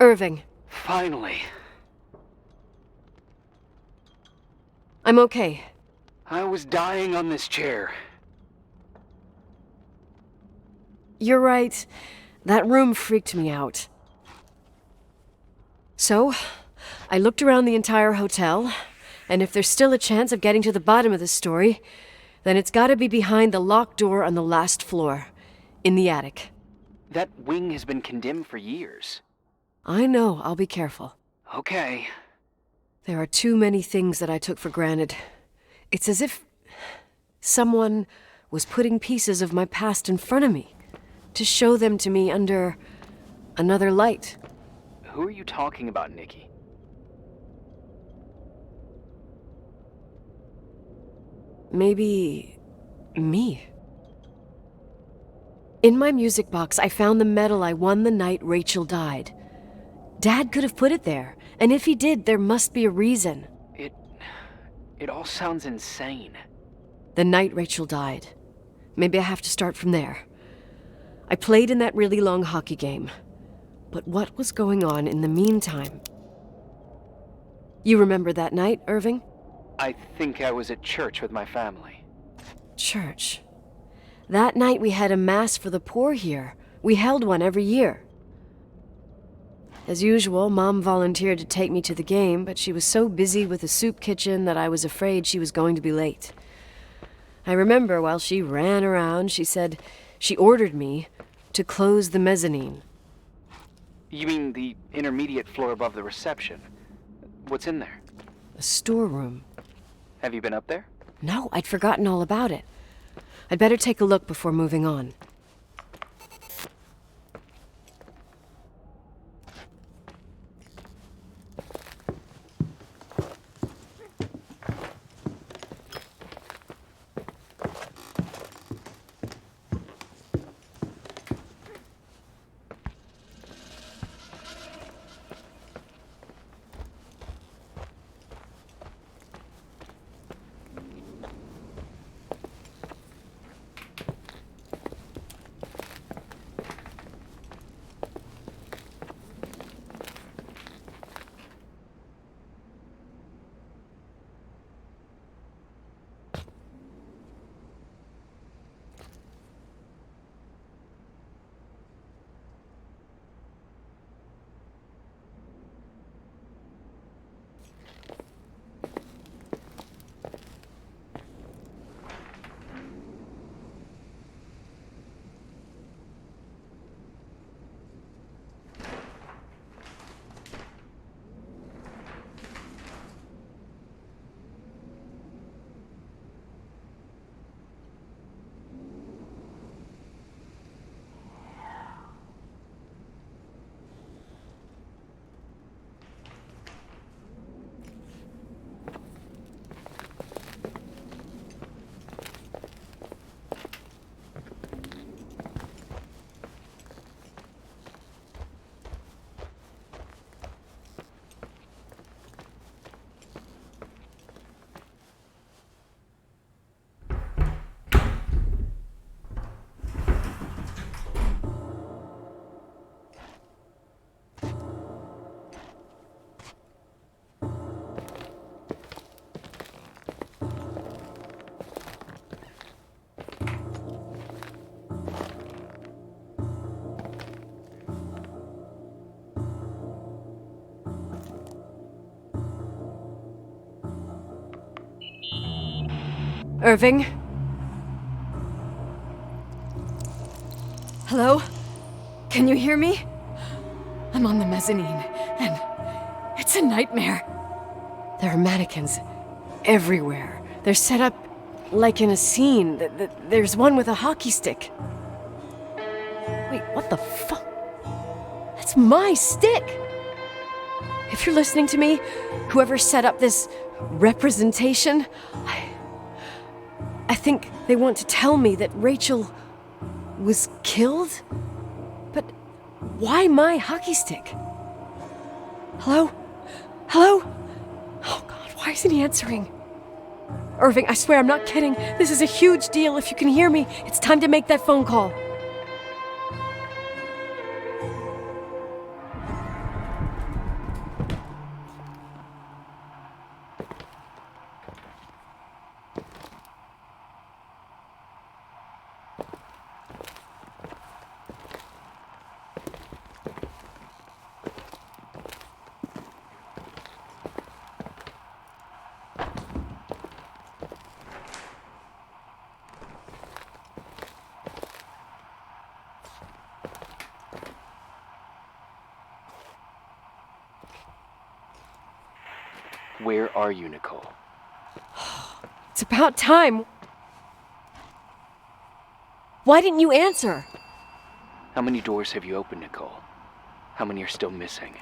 Irving. Finally. I'm okay. I was dying on this chair. You're right. That room freaked me out. So, I looked around the entire hotel, and if there's still a chance of getting to the bottom of the story, then it's gotta be behind the locked door on the last floor, in the attic. That wing has been condemned for years. I know, I'll be careful. Okay. There are too many things that I took for granted. It's as if someone was putting pieces of my past in front of me, to show them to me under another light. Who are you talking about, Nikki? Maybe me. In my music box, I found the medal I won the night Рэйчел died. Dad could have put it there, and if he did, there must be a reason. It all sounds insane. The night Рэйчel died. Maybe I have to start from there. I played in that really long hockey game. But what was going on in the meantime? You remember that night, Irving? I think I was at church with my family. Church. That night we had a mass for the poor here. We held one every year. As usual, Mom volunteered to take me to the game, but she was so busy with the soup kitchen that I was afraid she was going to be late. I remember while she ran around, she said she ordered me to close the mezzanine. You mean the intermediate floor above the reception? What's in there? A storeroom. Have you been up there? No, I'd forgotten all about it. I'd better take a look before moving on. Irving? Hello? Can you hear me? I'm on the mezzanine, and it's a nightmare. There are mannequins everywhere. They're set up like in a scene. There's one with a hockey stick. Wait, what the fuck? That's my stick! If you're listening to me, whoever set up this representation, I think they want to tell me that Рэйчel was killed? But why my hockey stick? Hello? Hello? Oh God, why isn't he answering? Irving, I swear I'm not kidding. This is a huge deal. If you can hear me, it's time to make that phone call. Where are you, Nicole? It's about time. Why didn't you answer? How many doors have you opened, Nicole? How many are still missing?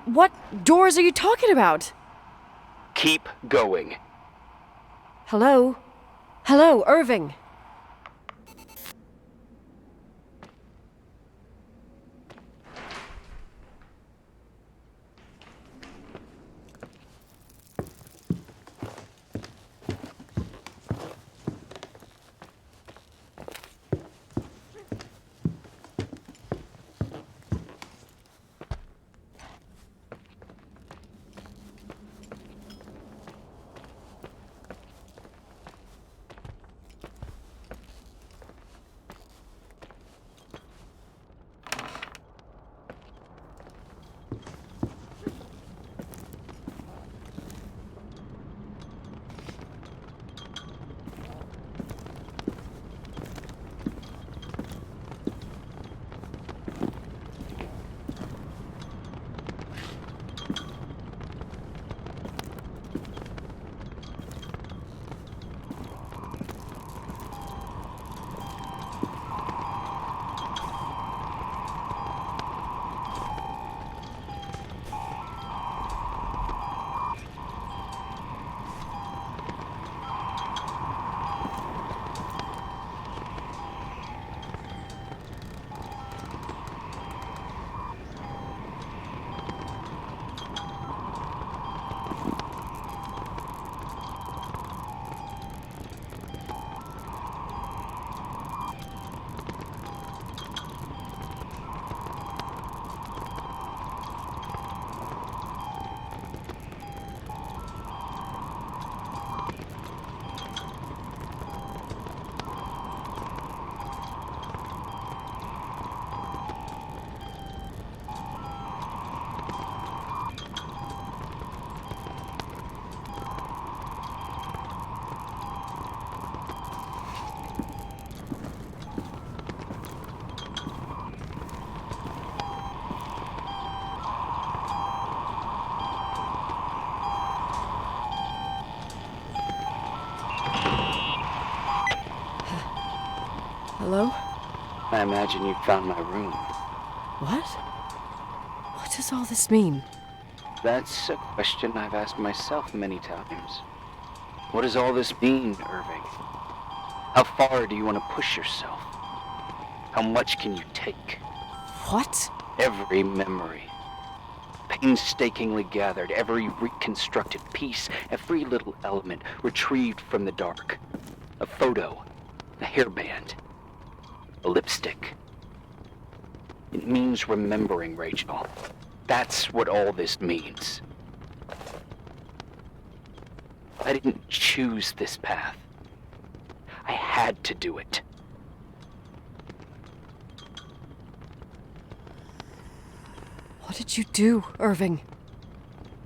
What doors are you talking about? Keep going. Hello? Hello, Irving. Hello? I imagine you found my room. What? What does all this mean? That's a question I've asked myself many times. What does all this mean, Irving? How far do you want to push yourself? How much can you take? What? Every memory. Painstakingly gathered, every reconstructed piece, every little element retrieved from the dark. A photo, a hairband, a lipstick. It means remembering, Räйchel. That's what all this means. I didn't choose this path. I had to do it. What did you do, Irving?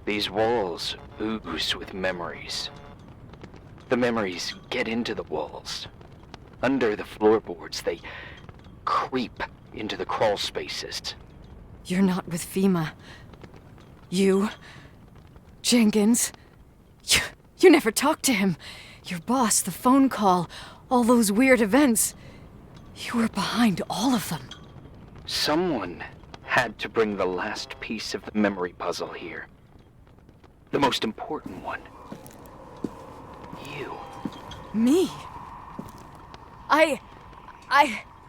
These walls ooze with memories. The memories get into the walls. Under the floorboards, they creep into the crawl spaces. You're not with FEMA. You... Jenkins... You never talked to him. Your boss, the phone call, all those weird events. You were behind all of them. Someone had to bring the last piece of the memory puzzle here. The most important one. You. Me?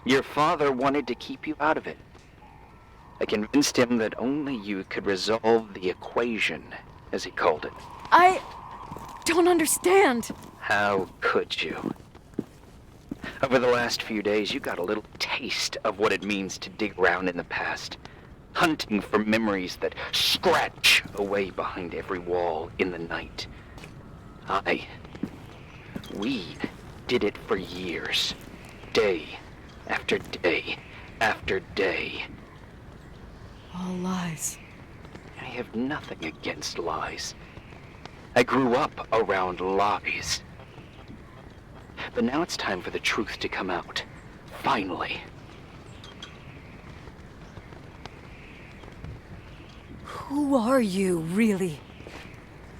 Your father wanted to keep you out of it. I convinced him that only you could resolve the equation, as he called it. I don't understand. How could you? Over the last few days, you got a little taste of what it means to dig around in the past, hunting for memories that scratch away behind every wall in the night. We did it for years, day after day after day. All lies. I have nothing against lies. I grew up around lies. But now it's time for the truth to come out. Finally. Who are you, really?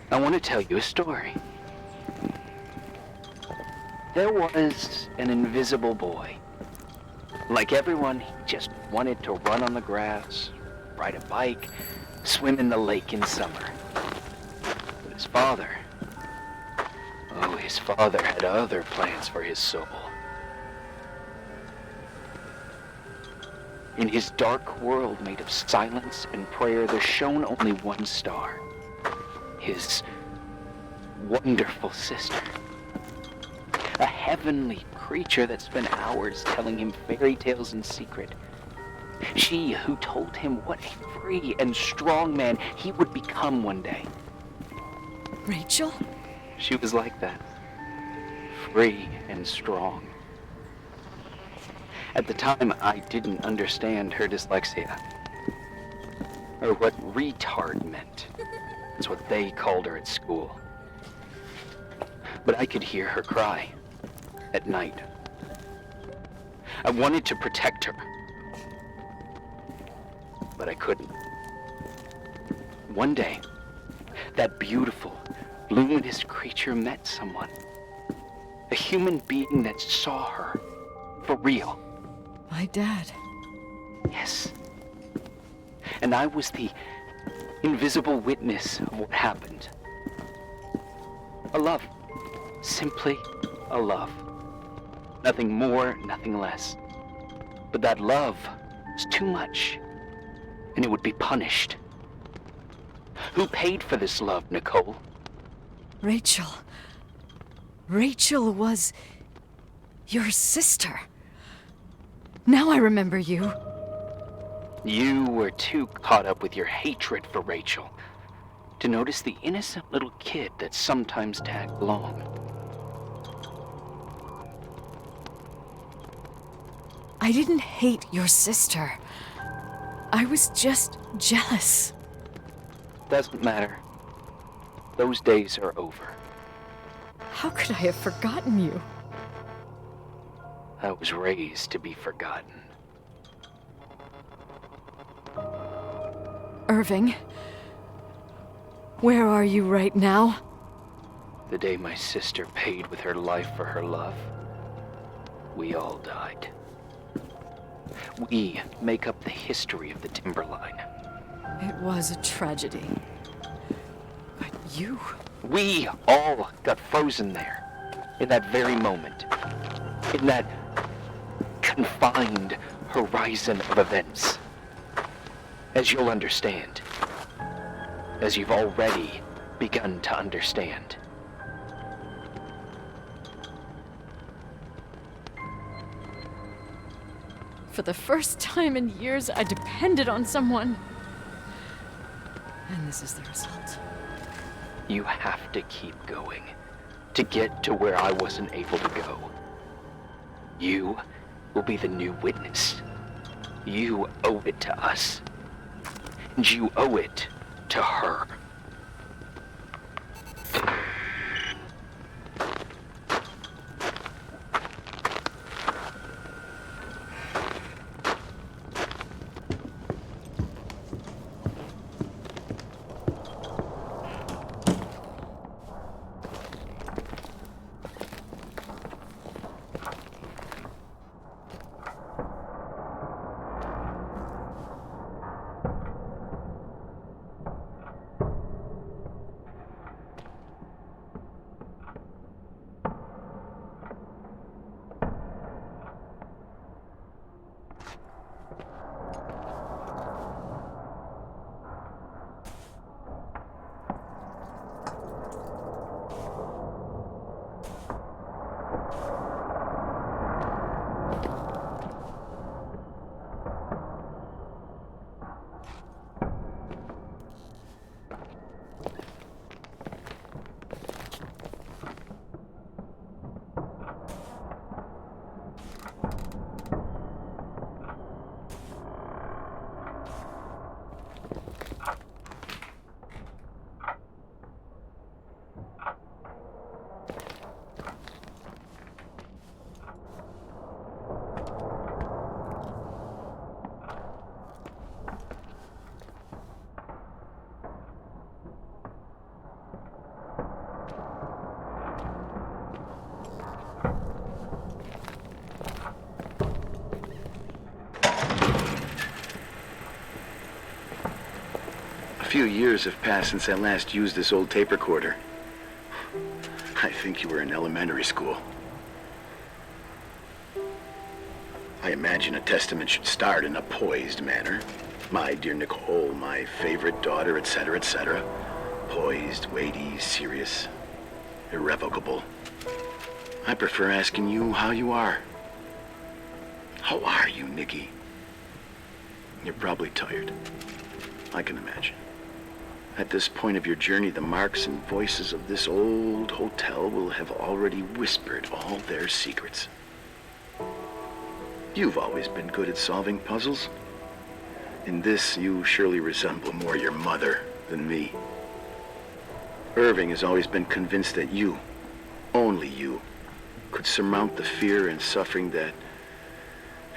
I want to tell you a story. There was an invisible boy. Like everyone, he just wanted to run on the grass, ride a bike, swim in the lake in summer. But his father had other plans for his soul. In his dark world made of silence and prayer, there shone only one star. His wonderful sister. A heavenly creature that spent hours telling him fairy tales in secret. She who told him what a free and strong man he would become one day. Рэйчел? She was like that. Free and strong. At the time, I didn't understand her dyslexia. Or what retard meant. That's what they called her at school. But I could hear her cry. At night. I wanted to protect her. But I couldn't. One day, that beautiful, luminous creature met someone. A human being that saw her. For real. My dad. Yes. And I was the invisible witness of what happened. A love. Simply a love. Nothing more, nothing less. But that love was too much, and it would be punished. Who paid for this love, Nicole? Рэйчел. Рэйчel was your sister. Now I remember you. You were too caught up with your hatred for Рэйчel to notice the innocent little kid that sometimes tagged along. I didn't hate your sister. I was just jealous. Doesn't matter. Those days are over. How could I have forgotten you? I was raised to be forgotten. Irving, where are you right now? The day my sister paid with her life for her love, we all died. We make up the history of the Timberline. It was a tragedy. But you... We all got frozen there, in that very moment. In that confined horizon of events. As you'll understand. As you've already begun to understand. For the first time in years, I depended on someone. And this is the result. You have to keep going to get to where I wasn't able to go. You will be the new witness. You owe it to us. And you owe it to her. A few years have passed since I last used this old tape recorder. I think you were in elementary school. I imagine a testament should start in a poised manner. My dear Nicole, my favorite daughter, etc., etc. Poised, weighty, serious, irrevocable. I prefer asking you how you are. How are you, Nikki? You're probably tired. I can imagine. At this point of your journey, the marks and voices of this old hotel will have already whispered all their secrets. You've always been good at solving puzzles. In this, you surely resemble more your mother than me. Irving has always been convinced that you, only you, could surmount the fear and suffering that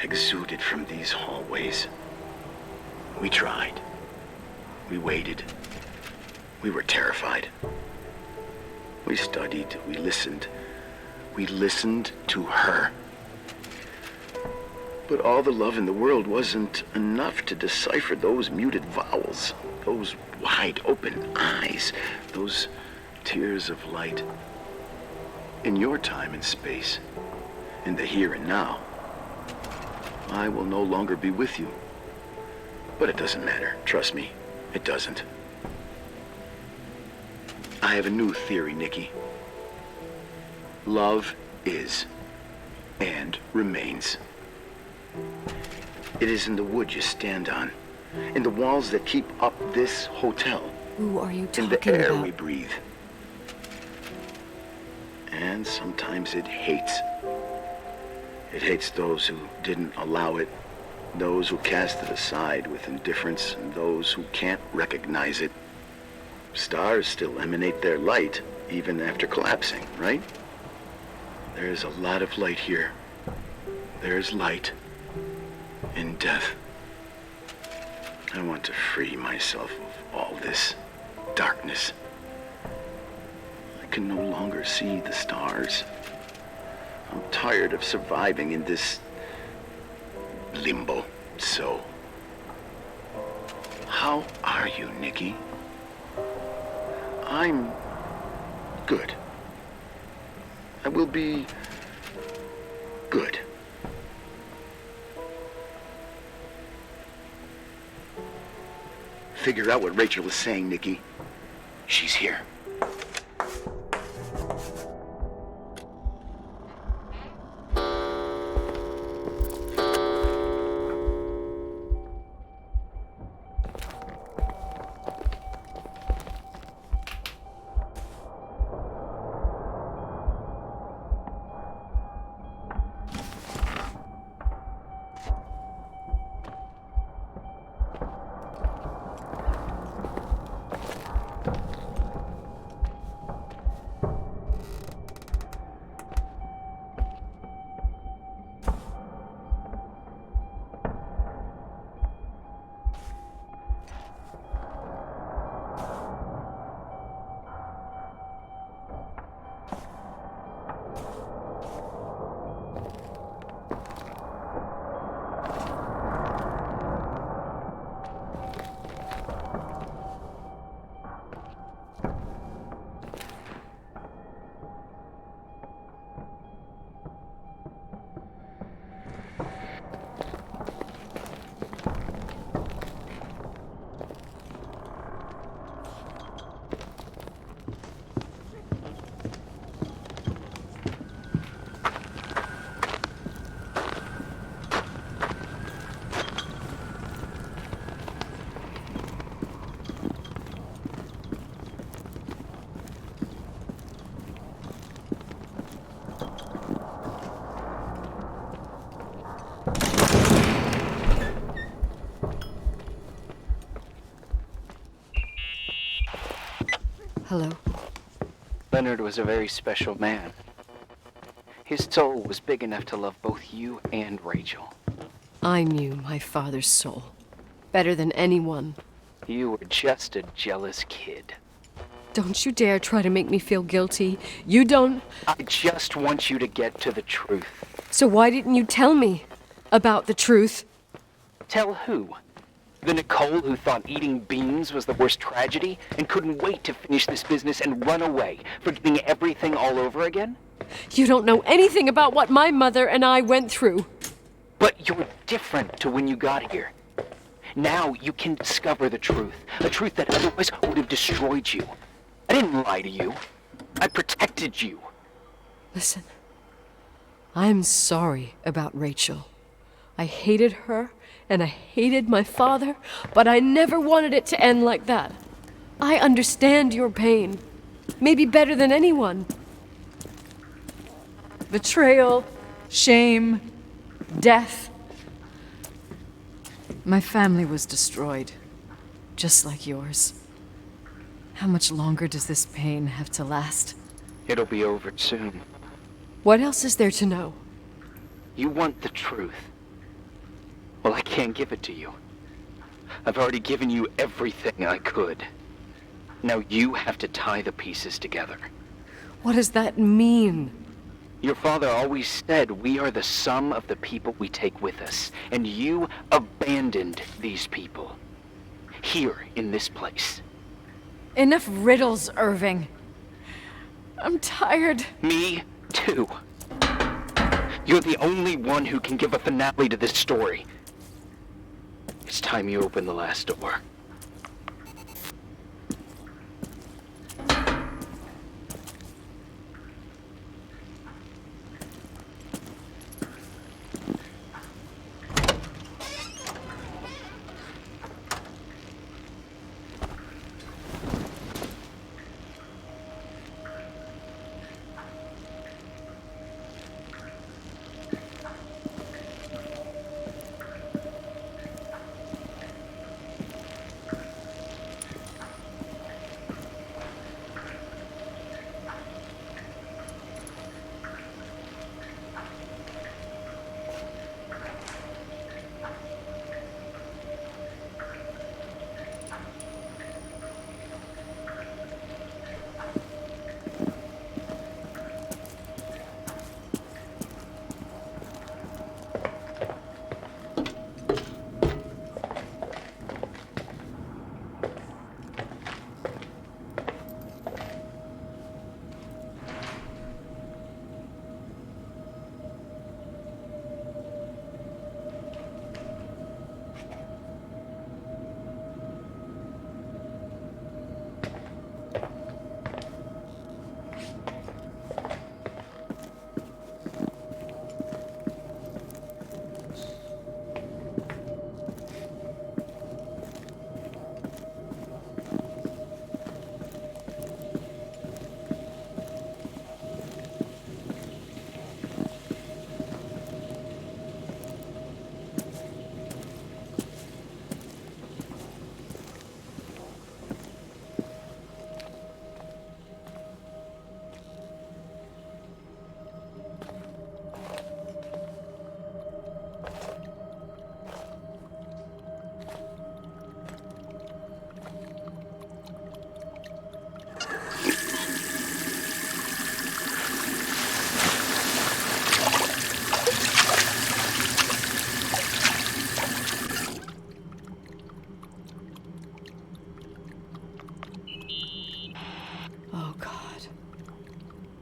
exuded from these hallways. We tried. We waited. We were terrified. We studied. We listened. We listened to her. But all the love in the world wasn't enough to decipher those muted vowels, those wide open eyes, those tears of light. In your time and space, in the here and now, I will no longer be with you. But it doesn't matter. Trust me, it doesn't. I have a new theory, Nikki. Love is and remains. It is in the wood you stand on, in the walls that keep up this hotel, Who are you talking in the air about? we breathe. And sometimes it hates. It hates those who didn't allow it, those who cast it aside with indifference, and those who can't recognize it. Stars still emanate their light, even after collapsing, right? There's a lot of light here. There's light in death. I want to free myself of all this darkness. I can no longer see the stars. I'm tired of surviving in this limbo. So, how are you, Nikki? I'm good. I will be good. Figure out what Рэйчел is saying, Nikki. She's here. Hello. Leonard was a very special man. His soul was big enough to love both you and Рэйчел. I knew my father's soul better than anyone. You were just a jealous kid. Don't you dare try to make me feel guilty. You don't... I just want you to get to the truth. So why didn't you tell me about the truth? Tell who? The Nicole who thought eating beans was the worst tragedy and couldn't wait to finish this business and run away, forgetting everything all over again? You don't know anything about what my mother and I went through. But you're different to when you got here. Now you can discover the truth, a truth that otherwise would have destroyed you. I didn't lie to you. I protected you. Listen, I'm sorry about Рэйчел. I hated her, and I hated my father, but I never wanted it to end like that. I understand your pain, maybe better than anyone. Betrayal, shame, death. My family was destroyed, just like yours. How much longer does this pain have to last? It'll be over soon. What else is there to know? You want the truth. Well, I can't give it to you. I've already given you everything I could. Now you have to tie the pieces together. What does that mean? Your father always said we are the sum of the people we take with us, and you abandoned these people. Here, in this place. Enough riddles, Irving. I'm tired. Me, too. You're the only one who can give a finale to this story. It's time you open the last door.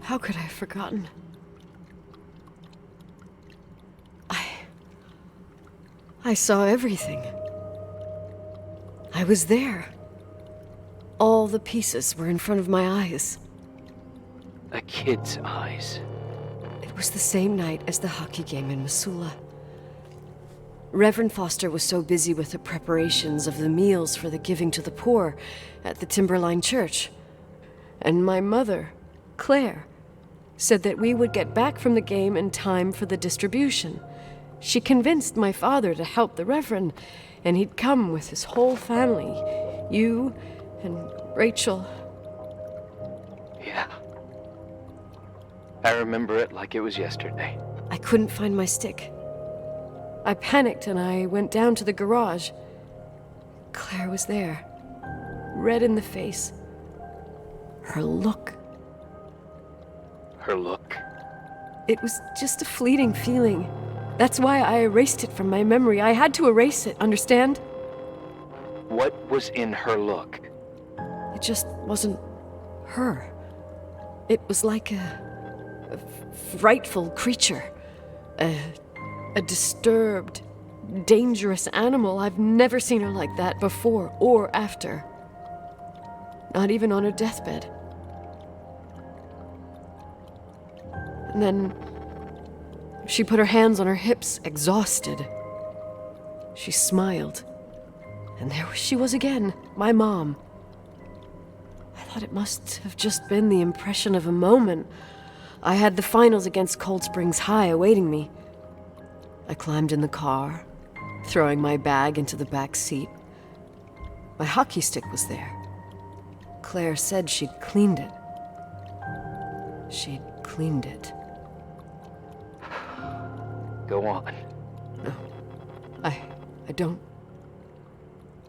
How could I have forgotten? I saw everything. I was there. All the pieces were in front of my eyes. A kid's eyes. It was the same night as the hockey game in Missoula. Reverend Foster was so busy with the preparations of the meals for the giving to the poor at the Timberline Church. And my mother, Claire, said that we would get back from the game in time for the distribution. She convinced my father to help the Reverend, and he'd come with his whole family. You and Рэйчел. Yeah. I remember it like it was yesterday. I couldn't find my stick. I panicked and I went down to the garage. Claire was there, red in the face. Her look. Her look? It was just a fleeting feeling. That's why I erased it from my memory. I had to erase it, understand? What was in her look? It just wasn't her. It was like a frightful creature. A disturbed, dangerous animal. I've never seen her like that before or after. Not even on her deathbed. And then she put her hands on her hips, exhausted. She smiled. And there she was again, my mom. I thought it must have just been the impression of a moment. I had the finals against Cold Springs High awaiting me. I climbed in the car, throwing my bag into the back seat. My hockey stick was there. Claire said she'd cleaned it. She'd cleaned it. Go on. No, I don't.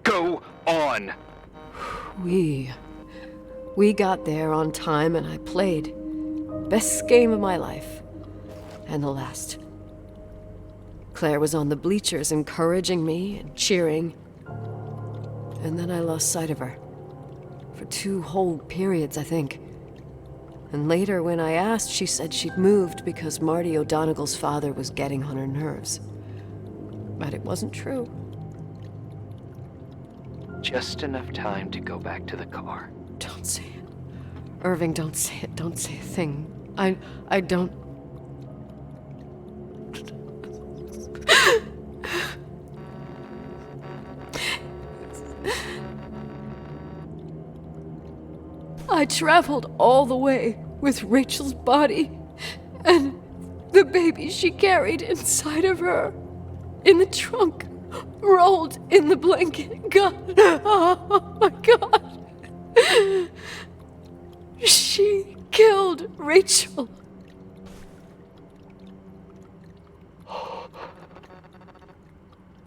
Go on! We got there on time and I played. Best game of my life. And the last. Claire was on the bleachers encouraging me and cheering. And then I lost sight of her. For 2 whole periods, I think. And later, when I asked, she said she'd moved because Marty O'Donegal's father was getting on her nerves. But it wasn't true. Just enough time to go back to the car. Don't say it. Irving, don't say it. Don't say a thing. I don't... I traveled all the way with Rachel's body and the baby she carried inside of her in the trunk, rolled in the blanket. God, oh my God. She killed Рэйчел.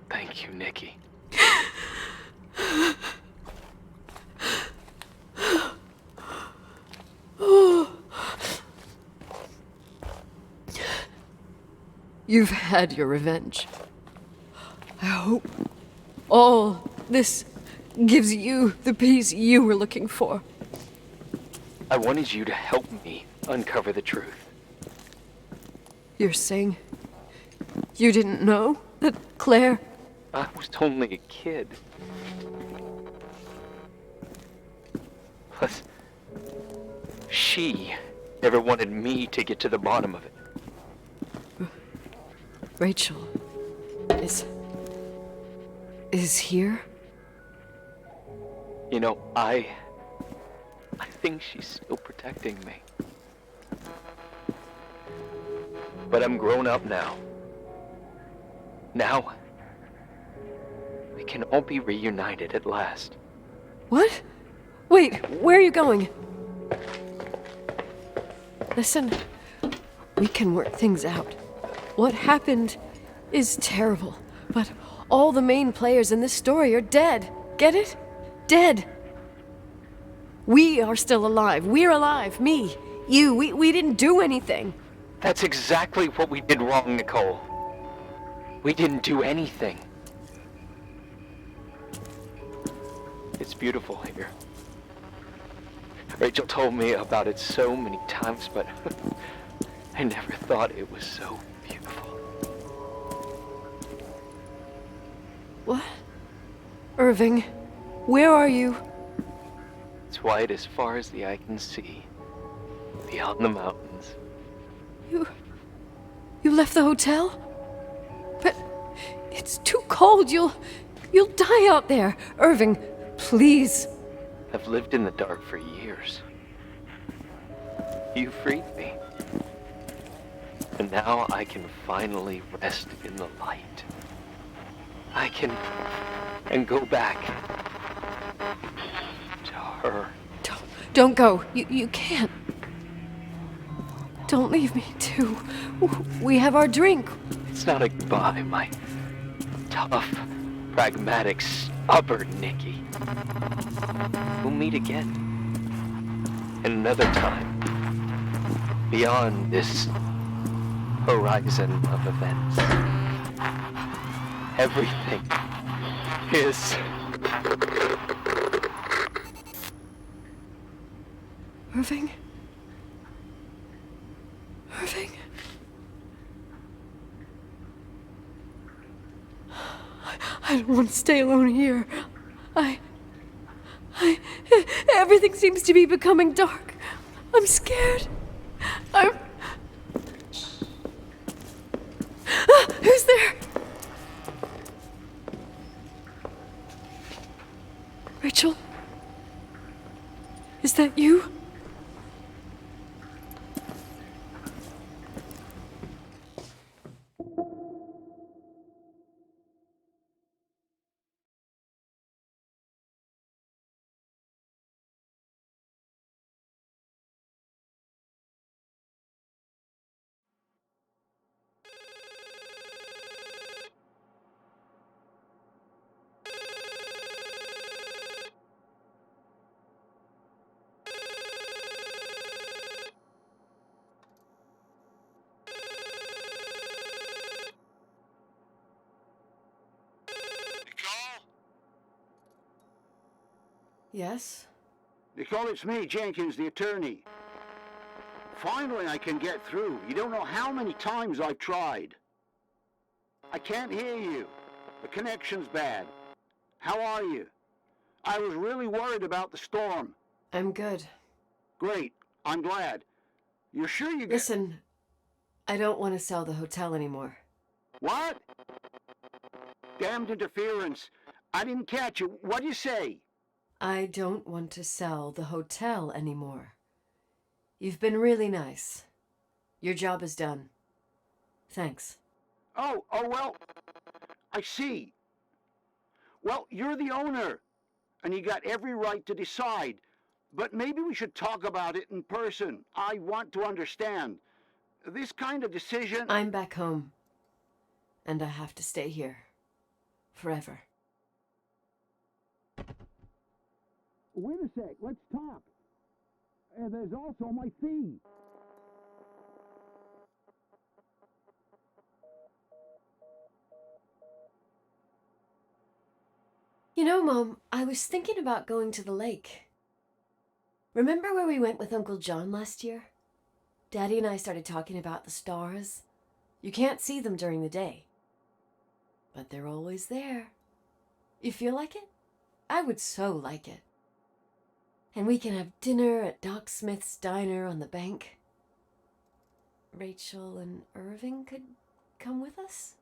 Thank you, Nikki. You've had your revenge. I hope all this gives you the peace you were looking for. I wanted you to help me uncover the truth. You're saying you didn't know that Claire... I was only a kid. Plus, she never wanted me to get to the bottom of it. Рэйчel is here? You know, I think she's still protecting me. But I'm grown up now. Now, we can all be reunited at last. What? Wait, where are you going? Listen, we can work things out. What happened is terrible, but all the main players in this story are dead. Get it? Dead. We are still alive. We're alive. Me, you, we didn't do anything. That's exactly what we did wrong, Nicole. We didn't do anything. It's beautiful here. Рэйчel told me about it so many times, but I never thought it was so beautiful. What? Irving, where are you? It's white as far as the eye can see, beyond the mountains. You left the hotel? But it's too cold. You'll die out there. Irving, please. I've lived in the dark for years. You freed me. And now I can finally rest in the light. I can go back to her. Don't go. You can't. Don't leave me, too. We have our drink. It's not a goodbye, my tough, pragmatic, stubborn Nikki. We'll meet again. And another time. Beyond this horizon of events. Everything is Irving? Irving? I don't want to stay alone here. Everything seems to be becoming dark. I'm scared. Who's there? Рэйчел? Is that you? Yes? Nicole, it's me, Jenkins, the attorney. Finally, I can get through. You don't know how many times I've tried. I can't hear you. The connection's bad. How are you? I was really worried about the storm. I'm good. Great. I'm glad. You're sure you Listen, I don't want to sell the hotel anymore. What? Damned interference. I didn't catch you. What'd you say? I don't want to sell the hotel anymore. You've been really nice. Your job is done. Thanks. Oh, well, I see. Well, you're the owner, and you got every right to decide. But maybe we should talk about it in person. I want to understand. This kind of decision... I'm back home, and I have to stay here. Forever. Wait a sec, let's talk. There's also my fee. You know, Mom, I was thinking about going to the lake. Remember where we went with Uncle John last year? Daddy and I started talking about the stars. You can't see them during the day, but they're always there. You feel like it? I would so like it. And we can have dinner at Doc Smith's diner on the bank. Рэйчел and Irving could come with us?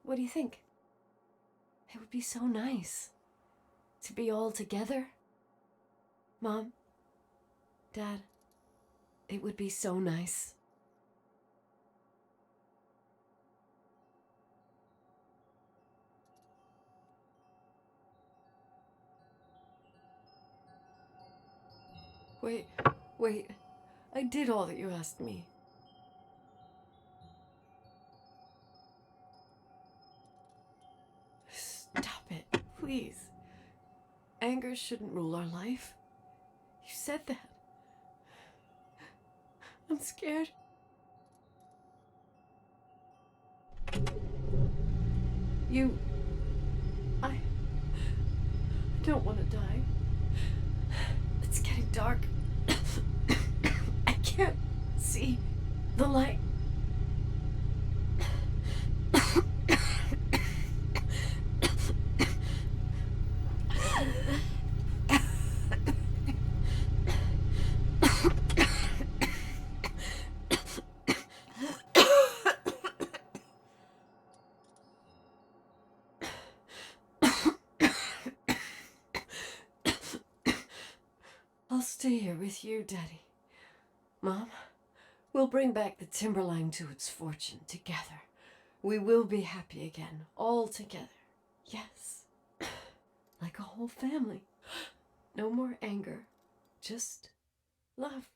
What do you think? It would be so nice to be all together. Mom, Dad, it would be so nice. Wait, I did all that you asked me. Stop it, please. Anger shouldn't rule our life. You said that. I'm scared. I don't want to die. It's getting dark. I can't see the light. I'll stay here with you, Daddy. Mom, we'll bring back the timberline to its fortune together. We will be happy again, all together. Yes. Like a whole family. No more anger, just love.